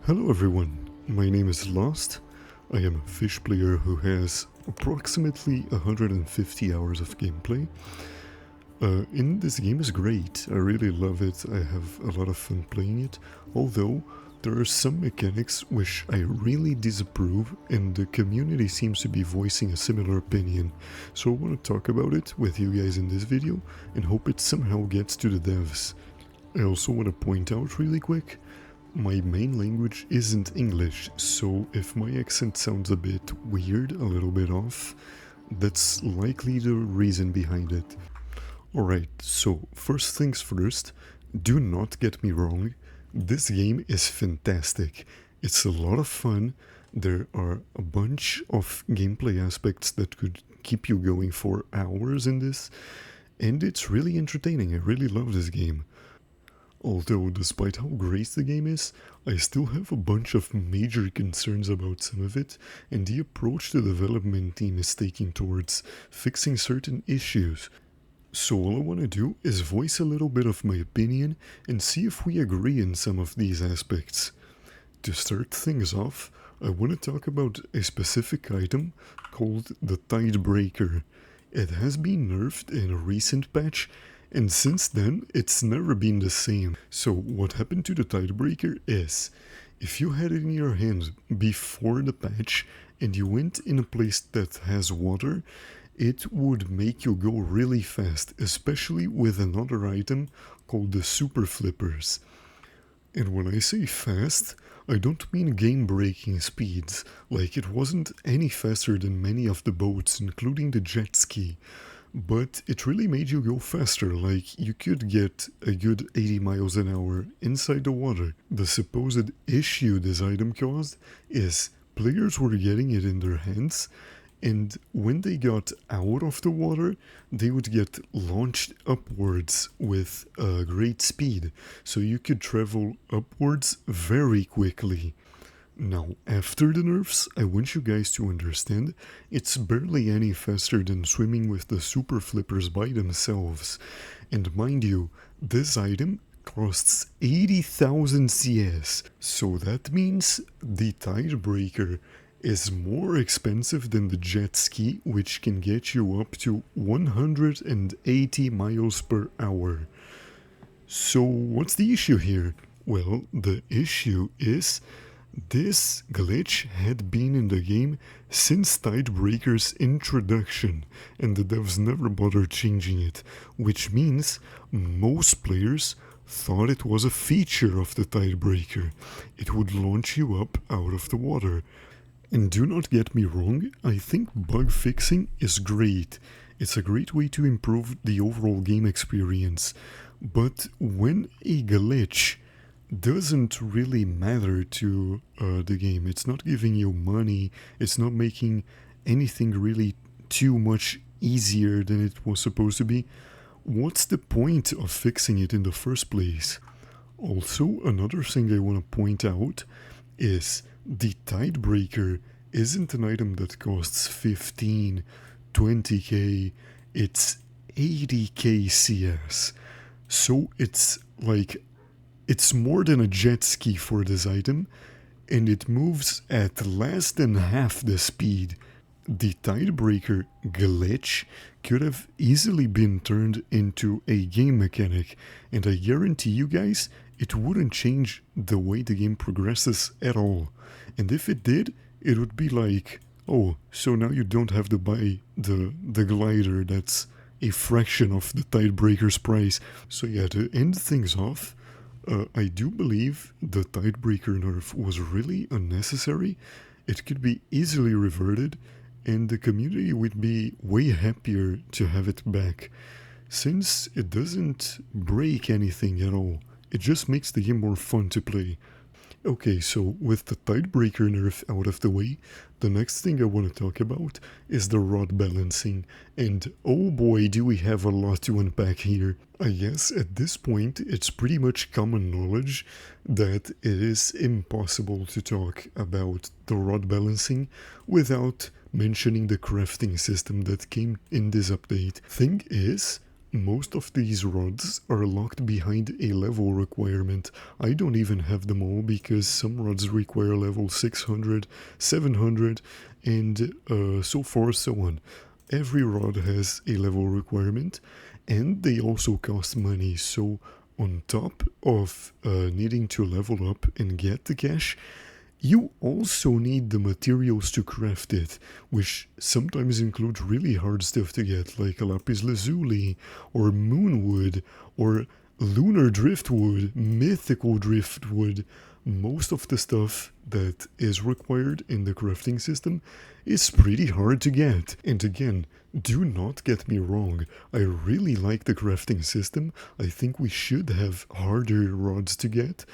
Hello everyone, my name is Lost. I am a Fisch player who has approximately 150 hours of gameplay. This game is great, I really love it, I have a lot of fun playing it, although there are some mechanics which I really disapprove and the community seems to be voicing a similar opinion. So I want to talk about it with you guys in this video and hope it somehow gets to the devs. I also want to point out really quick, my main language isn't English, so if my accent sounds a bit weird, a little bit off, that's likely the reason behind it. Alright, so first things first, do not get me wrong, this game is fantastic. It's a lot of fun, there are a bunch of gameplay aspects that could keep you going for hours in this, and it's really entertaining, I really love this game. Although, despite how great the game is, I still have a bunch of major concerns about some of it, and the approach the development team is taking towards fixing certain issues. So all I want to do is voice a little bit of my opinion and see if we agree in some of these aspects. To start things off, I want to talk about a specific item called the tidebreaker. It has been nerfed in a recent patch, and since then, it's never been the same. So what happened to the tidebreaker is, if you had it in your hand before the patch and you went in a place that has water, it would make you go really fast, especially with another item called the super flippers. And when I say fast, I don't mean game-breaking speeds, like it wasn't any faster than many of the boats, including the jet ski. But it really made you go faster, like you could get a good 80 miles an hour inside the water. The supposed issue this item caused is players were getting it in their hands, and when they got out of the water, they would get launched upwards with a great speed, so you could travel upwards very quickly. Now, after the nerfs, I want you guys to understand, it's barely any faster than swimming with the super flippers by themselves. And mind you, this item costs 80,000 CS, so that means the tidebreaker is more expensive than the jet ski, which can get you up to 180 miles per hour. So what's the issue here? Well, the issue is this glitch had been in the game since Tidebreaker's introduction, and the devs never bothered changing it, which means most players thought it was a feature of the Tidebreaker. It would launch you up out of the water. And do not get me wrong, I think bug fixing is great. It's a great way to improve the overall game experience. But when a glitch doesn't really matter to the game. It's not giving you money, it's not making anything really too much easier than it was supposed to be. What's the point of fixing it in the first place? Also, another thing I want to point out is the tidebreaker isn't an item that costs 15, 20k, it's 80k CS. So it's like it's more than a jet ski for this item, and it moves at less than half the speed. The tidebreaker glitch could have easily been turned into a game mechanic, and I guarantee you guys, it wouldn't change the way the game progresses at all. And if it did, it would be like, oh, so now you don't have to buy the glider that's a fraction of the tidebreaker's price. So yeah, to end things off, I do believe the tidebreaker nerf was really unnecessary. It could be easily reverted, and the community would be way happier to have it back, since it doesn't break anything at all. It just makes the game more fun to play. Okay, so with the tidebreaker nerf out of the way, the next thing I want to talk about is the rod balancing, and oh boy do we have a lot to unpack here. I guess at this point it's pretty much common knowledge that it is impossible to talk about the rod balancing without mentioning the crafting system that came in this update. Thing is, most of these rods are locked behind a level requirement. I don't even have them all because some rods require level 600, 700, and so forth, so on. Every rod has a level requirement, and they also cost money, so on top of needing to level up and get the cash, you also need the materials to craft it, which sometimes include really hard stuff to get, like lapis lazuli, or moonwood, or lunar driftwood, mythical driftwood. Most of the stuff that is required in the crafting system is pretty hard to get. And again, do not get me wrong, I really like the crafting system. I think we should have harder rods to get,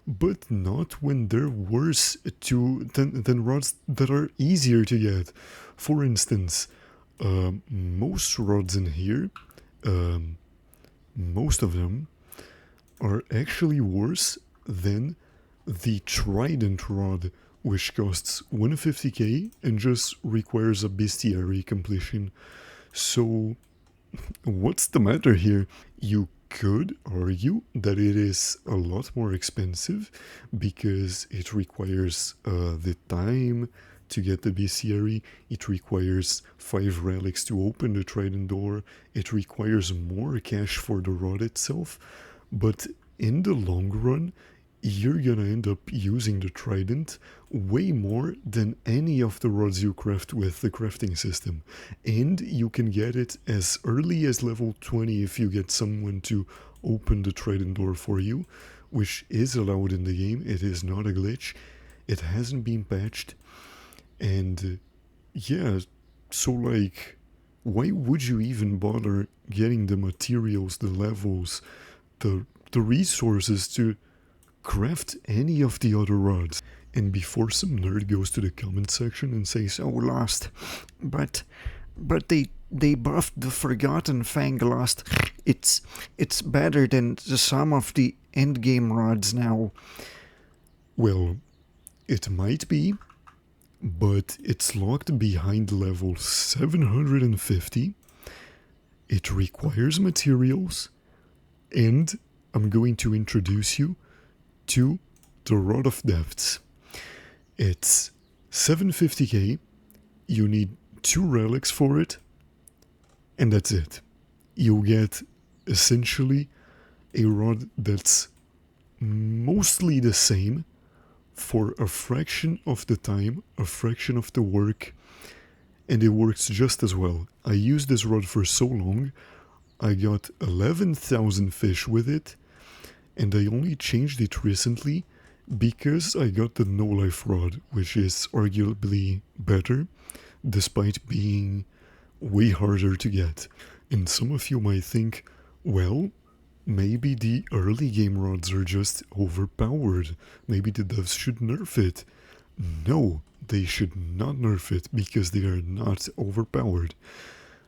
but not when they're worse than rods that are easier to get. For instance, most rods in here, most of them, are actually worse than the Trident rod, which costs 150k and just requires a bestiary completion. So, what's the matter here? You could argue that it is a lot more expensive because it requires the time to get the bestiary, it requires 5 relics to open the trident door, it requires more cash for the rod itself, but in the long run, you're gonna end up using the trident way more than any of the rods you craft with the crafting system. And you can get it as early as level 20 if you get someone to open the trident door for you, which is allowed in the game. It is not a glitch. It hasn't been patched. And yeah, so like, why would you even bother getting the materials, the levels, the resources to craft any of the other rods? And before some nerd goes to the comment section and says, "Oh, Lost, but they buffed the Forgotten Fang, Lost. It's better than some of the endgame rods now." Well, it might be, but it's locked behind level 750. It requires materials, and I'm going to introduce you to the Rod of Depths. It's 750k, you need 2 relics for it, and that's it. You get essentially a rod that's mostly the same for a fraction of the time, a fraction of the work, and it works just as well. I used this rod for so long, I got 11,000 fish with it, and I only changed it recently because I got the no life rod, which is arguably better, despite being way harder to get. And some of you might think, well, maybe the early game rods are just overpowered. Maybe the devs should nerf it. No, they should not nerf it because they are not overpowered.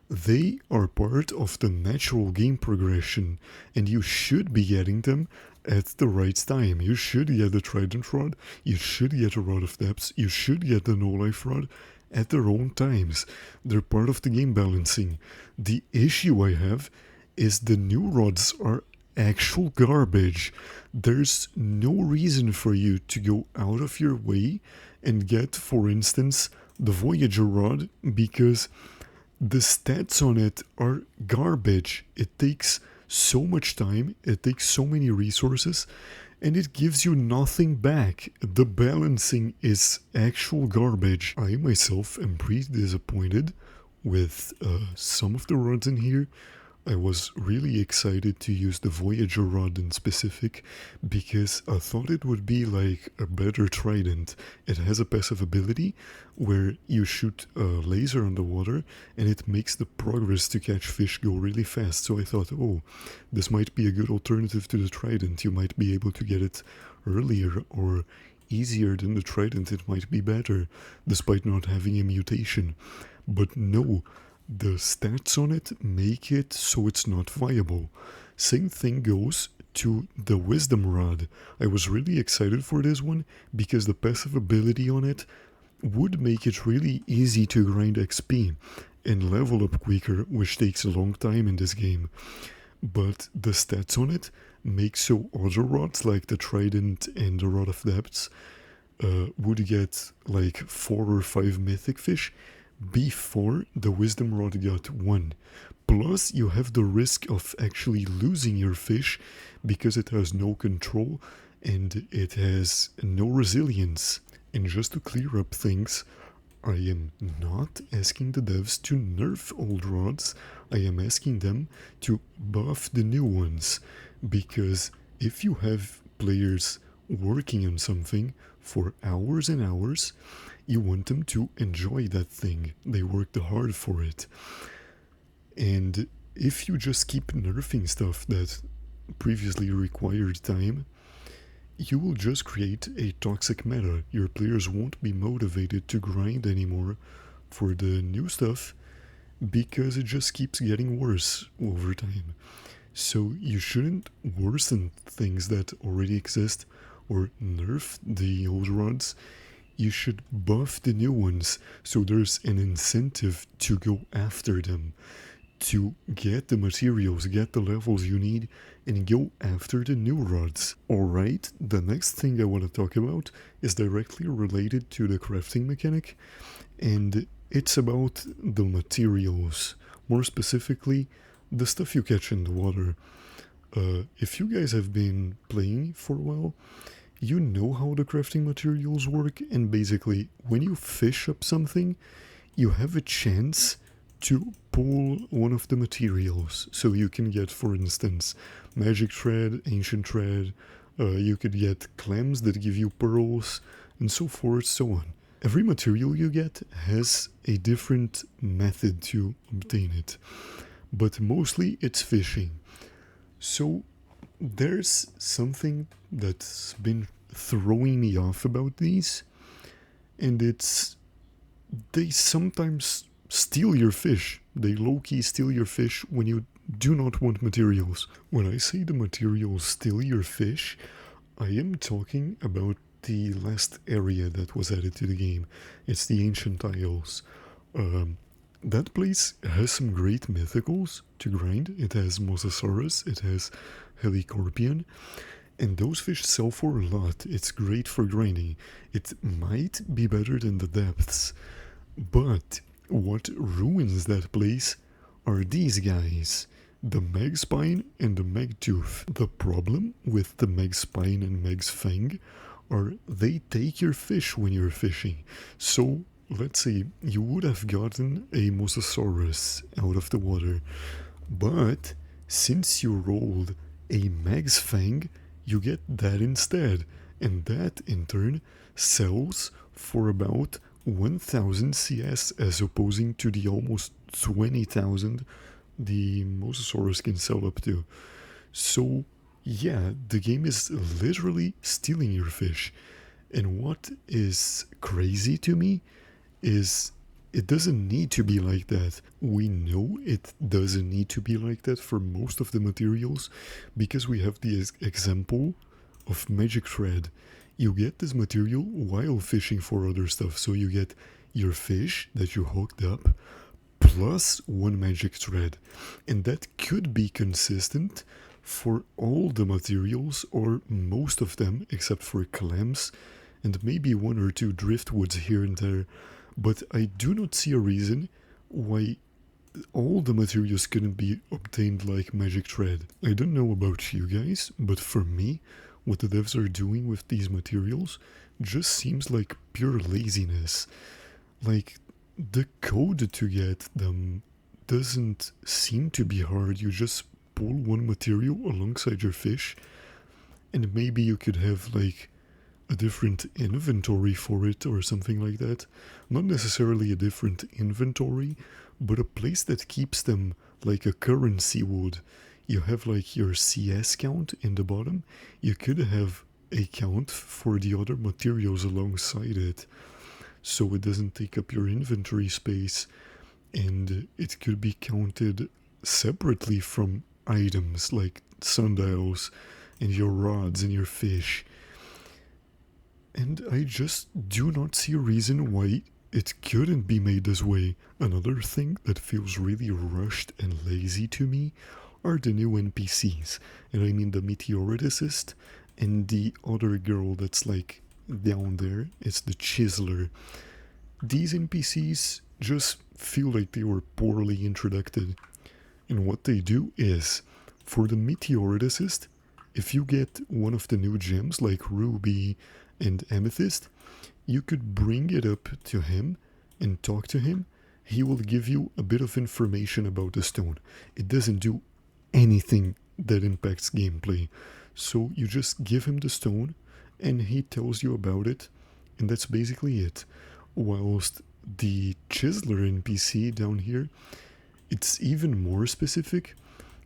They are part of the natural game progression, and you should be getting them at the right time. You should get the Trident Rod, you should get a Rod of Depths, you should get the No Life Rod at their own times. They're part of the game balancing. The issue I have is the new rods are actual garbage. There's no reason for you to go out of your way and get, for instance, the Voyager Rod, because the stats on it are garbage. It takes so much time, it takes so many resources, and it gives you nothing back. The balancing is actual garbage. I myself am pretty disappointed with some of the rods in here. I was really excited to use the Voyager rod in specific because I thought it would be like a better trident. It has a passive ability where you shoot a laser on the water and it makes the progress to catch fish go really fast. So I thought, oh, this might be a good alternative to the trident. You might be able to get it earlier or easier than the trident. It might be better despite not having a mutation. But no. The stats on it make it so it's not viable. Same thing goes to the Wisdom Rod. I was really excited for this one because the passive ability on it would make it really easy to grind XP. and level up quicker, which takes a long time in this game. But the stats on it make so other rods like the Trident and the Rod of Depths would get like 4 or 5 mythic fish before the Wisdom Rod got 1. Plus, you have the risk of actually losing your fish because it has no control and it has no resilience. And just to clear up things, I am not asking the devs to nerf old rods, I am asking them to buff the new ones. Because if you have players working on something for hours and hours, you want them to enjoy that thing. They worked hard for it. And if you just keep nerfing stuff that previously required time, you will just create a toxic meta. Your players won't be motivated to grind anymore for the new stuff because it just keeps getting worse over time. So you shouldn't worsen things that already exist or nerf the old rods. You should buff the new ones so there's an incentive to go after them, to get the materials, get the levels you need, and go after the new rods. Alright, the next thing I want to talk about is directly related to the crafting mechanic, and it's about the materials. More specifically, the stuff you catch in the water. If you guys have been playing for a while, you know how the crafting materials work, and basically, when you fish up something, you have a chance to pull one of the materials. So you can get, for instance, magic thread, ancient thread, you could get clams that give you pearls, and so forth, so on. Every material you get has a different method to obtain it, but mostly it's fishing. So there's something that's been throwing me off about these, and it's they sometimes steal your fish. They low-key steal your fish when you do not want materials. When I say the materials steal your fish, I am talking about the last area that was added to the game. It's the Ancient Isles. That place has some great mythicals to grind. It has Mosasaurus, it has Helicorpion, and those fish sell for a lot. It's great for grinding. It might be better than the depths, but what ruins that place are these guys, the Megspine and the Megtooth. The problem with the Megspine and Meg's Fang are they take your fish when you're fishing. So let's say you would have gotten a Mosasaurus out of the water, but since you rolled a Meg's Fang, you get that instead, and that in turn sells for about 1000 CS as opposing to the almost 20,000 the Mosasaurus can sell up to. So yeah, the game is literally stealing your fish. And what is crazy to me is it doesn't need to be like that. We know it doesn't need to be like that for most of the materials because we have the example of magic thread. You get this material while fishing for other stuff, so you get your fish that you hooked up plus 1 magic thread, and that could be consistent for all the materials or most of them except for clams and maybe 1 or 2 driftwoods here and there, but I do not see a reason why all the materials couldn't be obtained like magic thread. I don't know about you guys, but for me, what the devs are doing with these materials just seems like pure laziness. Like, the code to get them doesn't seem to be hard. You just pull 1 material alongside your fish, and maybe you could have like a different inventory for it or something like that. Not necessarily a different inventory, but a place that keeps them like a currency would. You have like your CS count in the bottom. You could have a count for the other materials alongside it, so it doesn't take up your inventory space, and it could be counted separately from items like sundials and your rods and your fish. And I just do not see a reason why it couldn't be made this way. Another thing that feels really rushed and lazy to me are the new NPCs. And I mean the meteoriticist and the other girl that's like down there. It's the chiseler. These NPCs just feel like they were poorly introduced. And what they do is, for the meteoriticist, if you get one of the new gems like ruby and amethyst, you could bring it up to him and talk to him. He will give you a bit of information about the stone. It doesn't do anything that impacts gameplay. So you just give him the stone and he tells you about it, and that's basically it. Whilst the chiseler NPC down here, it's even more specific.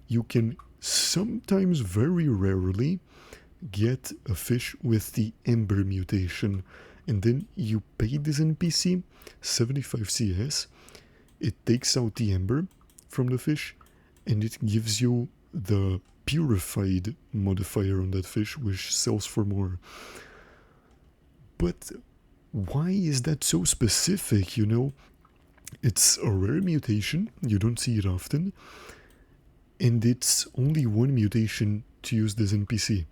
You can sometimes, very rarely, get a fish with the ember mutation, and then you pay this NPC 75 CS. It takes out the ember from the fish and it gives you the purified modifier on that fish, which sells for more. But why is that so specific, you know? It's a rare mutation, you don't see it often, and it's only one mutation to use this NPC.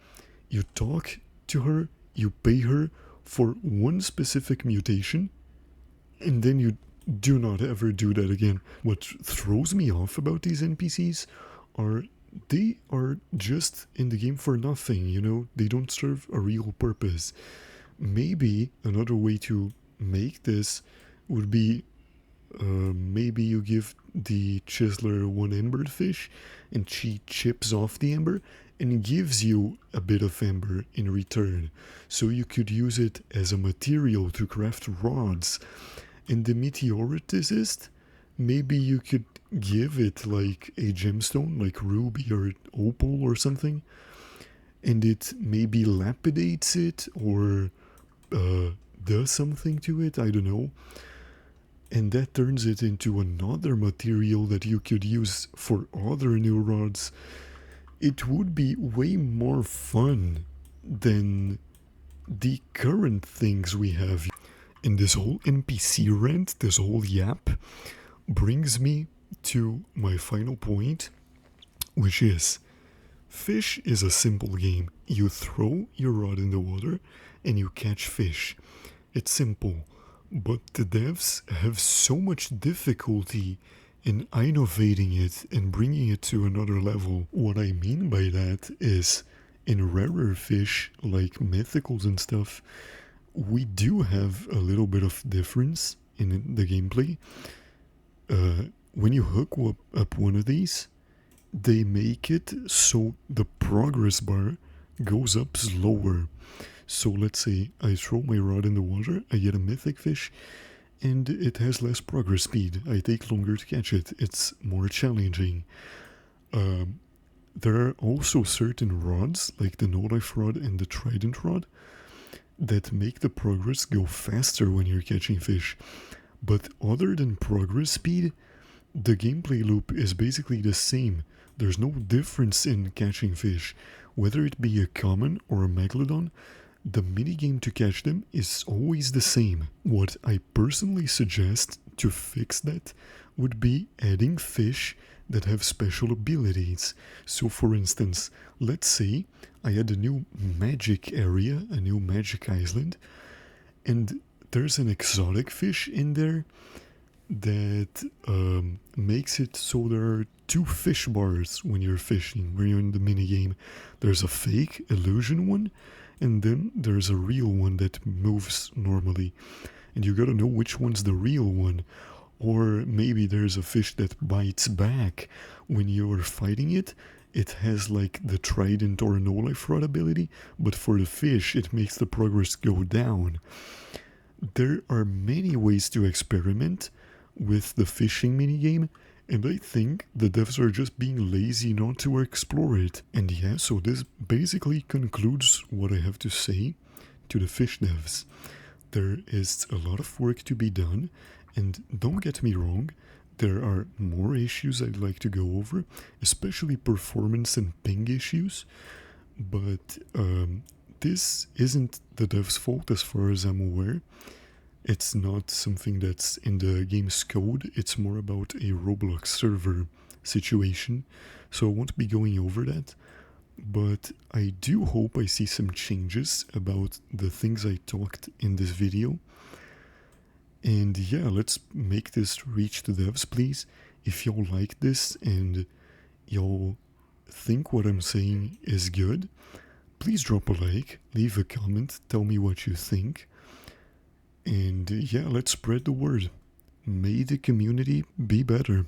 You talk to her, you pay her for one specific mutation, and then you do not ever do that again. What throws me off about these NPCs are they are just in the game for nothing, you know? They don't serve a real purpose. Maybe another way to make this would be maybe you give the chiseler one ember fish and she chips off the ember and gives you a bit of ember in return. So you could use it as a material to craft rods. And the meteoriticist, maybe you could give it like a gemstone, like ruby or opal or something, and it maybe lapidates it or does something to it, I don't know. And that turns it into another material that you could use for other new rods. It would be way more fun than the current things we have. And this whole NPC rant, this whole yap, brings me to my final point, which is Fish is a simple game. You throw your rod in the water and you catch fish. It's simple. But the devs have so much difficulty in innovating it and bringing it to another level. What I mean by that is, in rarer fish, like mythicals and stuff, we do have a little bit of difference in the gameplay. When you hook up one of these, they make it so the progress bar goes up slower. So let's say I throw my rod in the water, I get a mythic fish, and it has less progress speed. I take longer to catch it. It's more challenging. There are also certain rods, like the no-life rod and the trident rod, that make the progress go faster when you're catching fish. But other than progress speed, the gameplay loop is basically the same. There's no difference in catching fish. Whether it be a common or a megalodon, the minigame to catch them is always the same. What I personally suggest to fix that would be adding fish that have special abilities. So for instance, let's say I had a new magic area, a new magic island, and there's an exotic fish in there that makes it so there are two fish bars when you're fishing, when you're in the minigame. There's a fake illusion one, and then there's a real one that moves normally. And you gotta know which one's the real one. Or maybe there's a fish that bites back when you're fighting it. It has like the trident or no-life rod ability, but for the fish it makes the progress go down. There are many ways to experiment with the fishing minigame, and I think the devs are just being lazy not to explore it. And yeah, so this basically concludes what I have to say to the fish devs. There is a lot of work to be done, and don't get me wrong, there are more issues I'd like to go over, especially performance and ping issues, but this isn't the devs' fault as far as I'm aware. It's not something that's in the game's code, it's more about a Roblox server situation, so I won't be going over that. But I do hope I see some changes about the things I talked in this video. And yeah, let's make this reach the devs, please. If y'all like this and y'all think what I'm saying is good, please drop a like, leave a comment, tell me what you think. And yeah, let's spread the word. May the community be better.